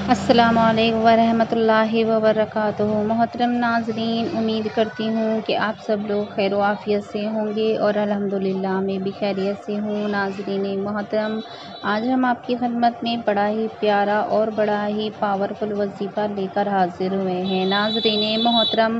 السلام علیکم ورحمۃ اللہ وبرکاتہ۔ محترم ناظرین، امید کرتی ہوں کہ آپ سب لوگ خیر و عافیت سے ہوں گے اور الحمدللہ میں بھی خیریت سے ہوں۔ ناظرین محترم، آج ہم آپ کی خدمت میں بڑا ہی پیارا اور بڑا ہی پاورفل وظیفہ لے کر حاضر ہوئے ہیں۔ ناظرین محترم،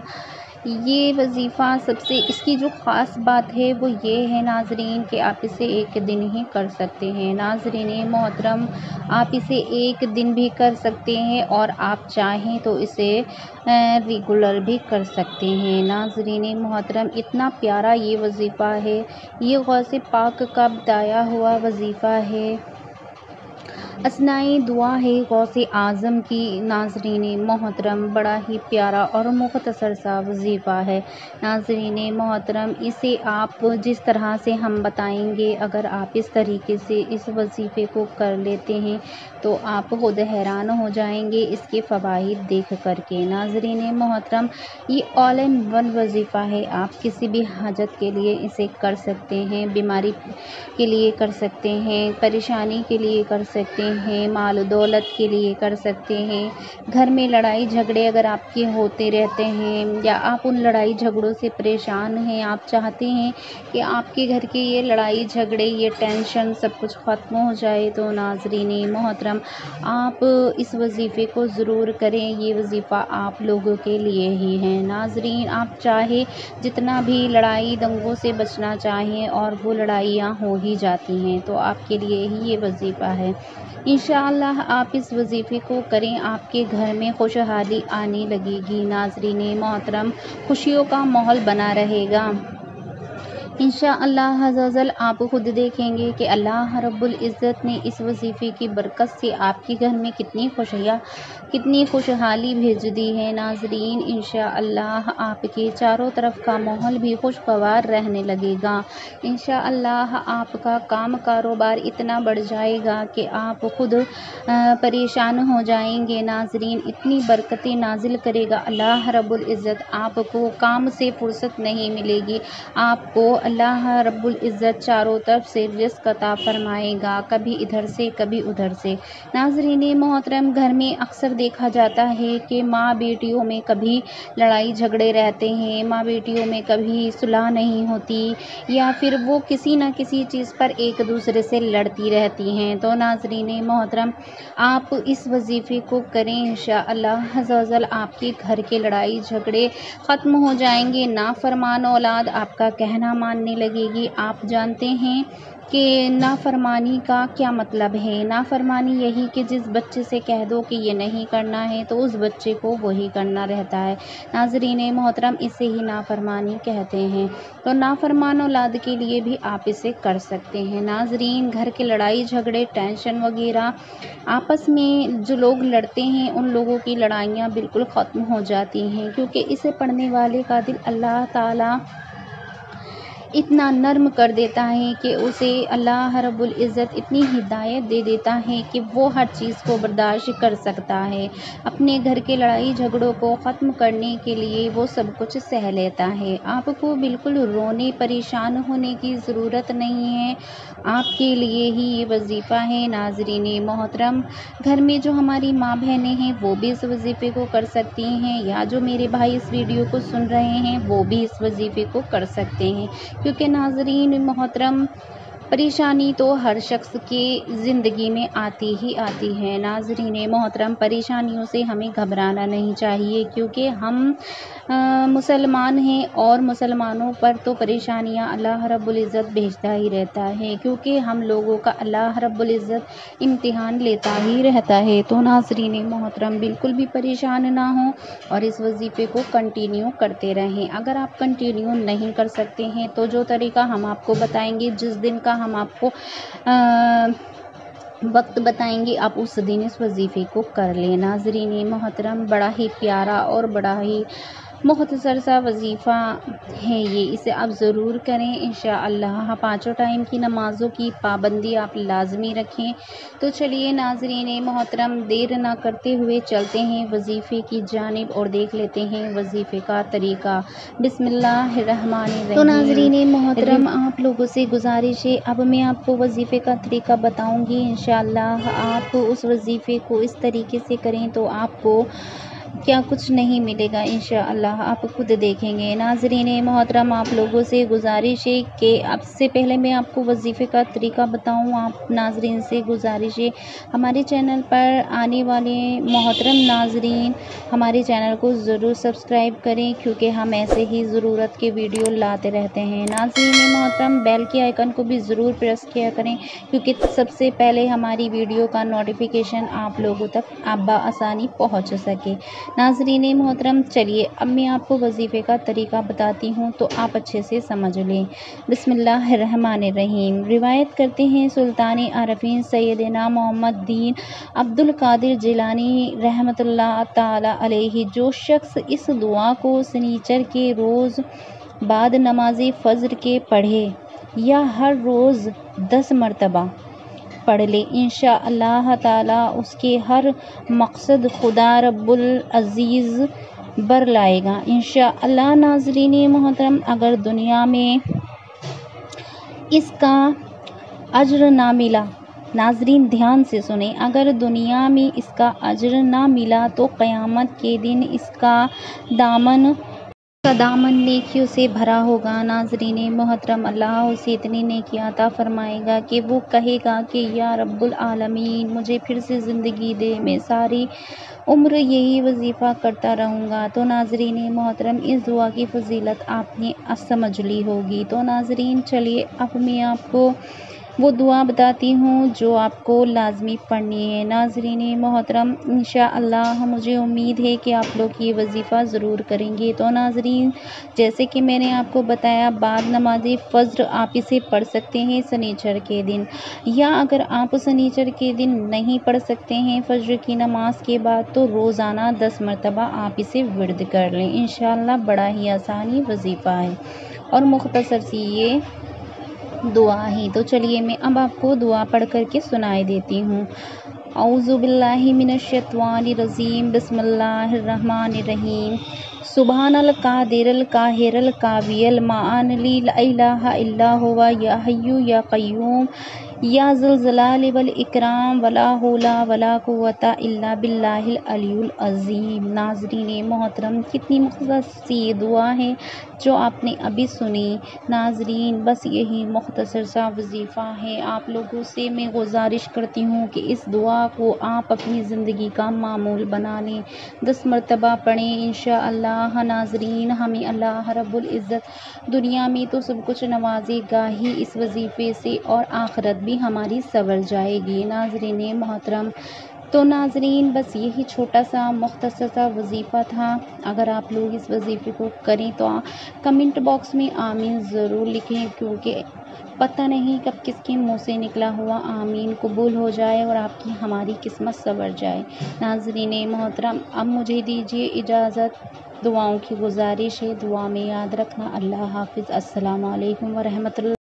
یہ وظیفہ اس کی جو خاص بات ہے وہ یہ ہے ناظرین کہ آپ اسے ایک دن ہی کر سکتے ہیں۔ ناظرین محترم، آپ اسے ایک دن بھی کر سکتے ہیں اور آپ چاہیں تو اسے ریگولر بھی کر سکتے ہیں۔ ناظرین محترم، اتنا پیارا یہ وظیفہ ہے، یہ غوث پاک کا بتایا ہوا وظیفہ ہے، اثنائے دعا ہے غوث اعظم کی۔ ناظرین محترم، بڑا ہی پیارا اور مختصر سا وظیفہ ہے۔ ناظرین محترم، اسے آپ جس طرح سے ہم بتائیں گے، اگر آپ اس طریقے سے اس وظیفے کو کر لیتے ہیں تو آپ خود حیران ہو جائیں گے اس کے فوائد دیکھ کر کے۔ ناظرین محترم، یہ آل ان ون وظیفہ ہے، آپ کسی بھی حاجت کے لیے اسے کر سکتے ہیں، بیماری کے لیے کر سکتے ہیں، پریشانی کے لیے کر سکتے ہیں، مال و دولت کے لیے کر سکتے ہیں، گھر میں لڑائی جھگڑے اگر آپ کے ہوتے رہتے ہیں یا آپ ان لڑائی جھگڑوں سے پریشان ہیں، آپ چاہتے ہیں کہ آپ کے گھر کے یہ لڑائی جھگڑے، یہ ٹینشن سب کچھ ختم ہو جائے، تو ناظرین محترم آپ اس وظیفے کو ضرور کریں۔ یہ وظیفہ آپ لوگوں کے لیے ہی ہے۔ ناظرین، آپ چاہے جتنا بھی لڑائی دنگوں سے بچنا چاہیں اور وہ لڑائیاں ہو ہی جاتی ہیں تو آپ کے لیے ہی یہ وظیفہ ہے۔ انشاءاللہ آپ اس وظیفے کو کریں، آپ کے گھر میں خوشحالی آنے لگے گی۔ ناظرین محترم، خوشیوں کا ماحول بنا رہے گا۔ انشاءاللہ عز و جل آپ خود دیکھیں گے کہ اللہ رب العزت نے اس وظیفے کی برکت سے آپ کے گھر میں کتنی خوشحالی بھیج دی ہے۔ ناظرین، انشاءاللہ آپ کے چاروں طرف کا ماحول بھی خوشگوار رہنے لگے گا۔ انشاءاللہ آپ کا کام کاروبار اتنا بڑھ جائے گا کہ آپ خود پریشان ہو جائیں گے۔ ناظرین، اتنی برکتیں نازل کرے گا اللہ رب العزت، آپ کو کام سے فرصت نہیں ملے گی، آپ کو اللہ رب العزت چاروں طرف سے رزق عطا فرمائے گا، کبھی ادھر سے کبھی ادھر سے۔ ناظرین محترم، گھر میں اکثر دیکھا جاتا ہے کہ ماں بیٹیوں میں کبھی لڑائی جھگڑے رہتے ہیں، ماں بیٹیوں میں کبھی صلح نہیں ہوتی یا پھر وہ کسی نہ کسی چیز پر ایک دوسرے سے لڑتی رہتی ہیں۔ تو ناظرین محترم، آپ اس وظیفے کو کریں، انشاءاللہ عز و جل آپ کے گھر کے لڑائی جھگڑے ختم ہو جائیں گے، نافرمان اولاد آپ کا کہنا ماننے لگے گی۔ آپ جانتے ہیں کہ نافرمانی کا کیا مطلب ہے؟ نافرمانی یہی کہ جس بچے سے کہہ دو کہ یہ نہیں کرنا ہے تو اس بچے کو وہی کرنا رہتا ہے۔ ناظرین محترم، اسے ہی نافرمانی کہتے ہیں۔ تو نافرمان اولاد کے لیے بھی آپ اسے کر سکتے ہیں۔ ناظرین، گھر کے لڑائی جھگڑے، ٹینشن وغیرہ، آپس میں جو لوگ لڑتے ہیں ان لوگوں کی لڑائیاں بالکل ختم ہو جاتی ہیں، کیونکہ اسے پڑھنے والے کا دل اللہ تعالیٰ اتنا نرم کر دیتا ہے کہ اسے اللہ رب العزت اتنی ہدایت دے دیتا ہے کہ وہ ہر چیز کو برداشت کر سکتا ہے۔ اپنے گھر کے لڑائی جھگڑوں کو ختم کرنے کے لیے وہ سب کچھ سہ لیتا ہے۔ آپ کو بالکل رونے پریشان ہونے کی ضرورت نہیں ہے، آپ کے لیے ہی یہ وظیفہ ہے۔ ناظرین محترم، گھر میں جو ہماری ماں بہنیں ہیں وہ بھی اس وظیفے کو کر سکتی ہیں، یا جو میرے بھائی اس ویڈیو کو سن رہے ہیں وہ بھی اس وظیفے کو کر سکتے ہیں، کیونکہ ناظرین محترم پریشانی تو ہر شخص کی زندگی میں آتی ہی آتی ہے۔ ناظرین محترم، پریشانیوں سے ہمیں گھبرانا نہیں چاہیے، کیونکہ ہم مسلمان ہیں اور مسلمانوں پر تو پریشانیاں اللہ رب العزت بھیجتا ہی رہتا ہے، کیونکہ ہم لوگوں کا اللہ رب العزت امتحان لیتا ہی رہتا ہے۔ تو ناظرین محترم، بالکل بھی پریشان نہ ہوں اور اس وظیفے کو کنٹینیو کرتے رہیں۔ اگر آپ کنٹینیو نہیں کر سکتے ہیں تو جو طریقہ ہم آپ کو بتائیں گے، جس دن کا ہم آپ کو وقت بتائیں گے، آپ اس دن اس وظیفے کو کر لیں۔ ناظرین محترم، بڑا ہی پیارا اور بڑا ہی مختصر سا وظیفہ ہے یہ، اسے آپ ضرور کریں انشاءاللہ۔ پانچوں ٹائم کی نمازوں کی پابندی آپ لازمی رکھیں۔ تو چلیے ناظرین محترم، دیر نہ کرتے ہوئے چلتے ہیں وظیفے کی جانب اور دیکھ لیتے ہیں وظیفے کا طریقہ۔ بسم اللہ الرحمن الرحیم۔ تو ناظرین محترم، آپ لوگوں سے گزارش ہے، اب میں آپ کو وظیفے کا طریقہ بتاؤں گی انشاءاللہ۔ آپ اس وظیفے کو اس طریقے سے کریں تو آپ کو کیا کچھ نہیں ملے گا انشاءاللہ، آپ خود دیکھیں گے۔ ناظرین محترم، آپ لوگوں سے گزارش ہے کہ اب سے پہلے میں آپ کو وظیفے کا طریقہ بتاؤں، آپ ناظرین سے گزارش ہے ہمارے چینل پر آنے والے محترم ناظرین ہمارے چینل کو ضرور سبسکرائب کریں، کیونکہ ہم ایسے ہی ضرورت کے ویڈیو لاتے رہتے ہیں۔ ناظرین محترم، بیل کے آئیکن کو بھی ضرور پریس کیا کریں، کیونکہ سب سے پہلے ہماری ویڈیو کا نوٹیفیکیشن آپ لوگوں تک بآسانی پہنچ سکے۔ ناظرین محترم، چلیے اب میں آپ کو وظیفے کا طریقہ بتاتی ہوں تو آپ اچھے سے سمجھ لیں۔ بسم اللہ الرحمن الرحیم۔ روایت کرتے ہیں سلطان عارفین سیدنا محمد دین عبد القادر جیلانی رحمۃ اللہ تعالی علیہ، جو شخص اس دعا کو سنیچر کے روز بعد نماز فجر کے پڑھے یا ہر روز 10 مرتبہ پڑھ لے، انشاءاللہ تعالی اس کے ہر مقصد خدا رب العزیز بر لائے گا انشاءاللہ۔ ناظرین محترم، اگر دنیا میں اس کا اجر نہ ملا، ناظرین دھیان سے سنیں، اگر دنیا میں اس کا اجر نہ ملا تو قیامت کے دن اس کا دامن نیکیوں سے بھرا ہوگا۔ ناظرین محترم، اللہ اسے اتنی نیکیاں عطا فرمائے گا کہ وہ کہے گا کہ یا رب العالمین مجھے پھر سے زندگی دے، میں ساری عمر یہی وظیفہ کرتا رہوں گا۔ تو ناظرین محترم، اس دعا کی فضیلت آپ نے سمجھ لی ہوگی۔ تو ناظرین چلیے اب میں آپ کو وہ دعا بتاتی ہوں جو آپ کو لازمی پڑھنی ہے۔ ناظرین محترم، انشاءاللہ مجھے امید ہے کہ آپ لوگ یہ وظیفہ ضرور کریں گے۔ تو ناظرین، جیسے کہ میں نے آپ کو بتایا، بعد نماز فجر آپ اسے پڑھ سکتے ہیں سنیچر کے دن، یا اگر آپ سنیچر کے دن نہیں پڑھ سکتے ہیں فجر کی نماز کے بعد، تو روزانہ 10 مرتبہ آپ اسے ورد کر لیں انشاءاللہ۔ بڑا ہی آسانی وظیفہ ہے اور مختصر سی یہ دعا ہے۔ تو چلیے میں اب آپ کو دعا پڑھ کر کے سنائے دیتی ہوں۔ اعوذ باللہ من الشیطان الرجیم، بسم اللہ الرحمن الرحیم۔ سبحان القادر القاہر القوی المعان لا الہ الا ہوا یا حی یا قیوم یا ذا الجلال والاکرام ولا حول ولا قوت الا باللہ العلی العظیم۔ ناظرین محترم، کتنی مختصر سی یہ دعا ہے جو آپ نے ابھی سنی۔ ناظرین، بس یہی مختصر سا وظیفہ ہے۔ آپ لوگوں سے میں گزارش کرتی ہوں کہ اس دعا کو آپ اپنی زندگی کا معمول بنا لیں، 10 مرتبہ پڑھیں انشاءاللہ۔ ناظرین، ہمیں اللہ رب العزت دنیا میں تو سب کچھ نوازے گا ہی اس وظیفے سے، اور آخرت بھی ہماری سنور جائے گی۔ ناظرین محترم، تو ناظرین بس یہی چھوٹا سا مختصر سا وظیفہ تھا۔ اگر آپ لوگ اس وظیفے کو کریں تو کمنٹ باکس میں آمین ضرور لکھیں، کیونکہ پتہ نہیں کب کس کے منہ سے نکلا ہوا آمین قبول ہو جائے اور آپ کی ہماری قسمت سنور جائے۔ ناظرین محترم، اب مجھے دیجیے اجازت، دعاؤں کی گزارش ہے، دعا میں یاد رکھنا۔ اللہ حافظ، السلام علیکم ورحمۃ اللہ۔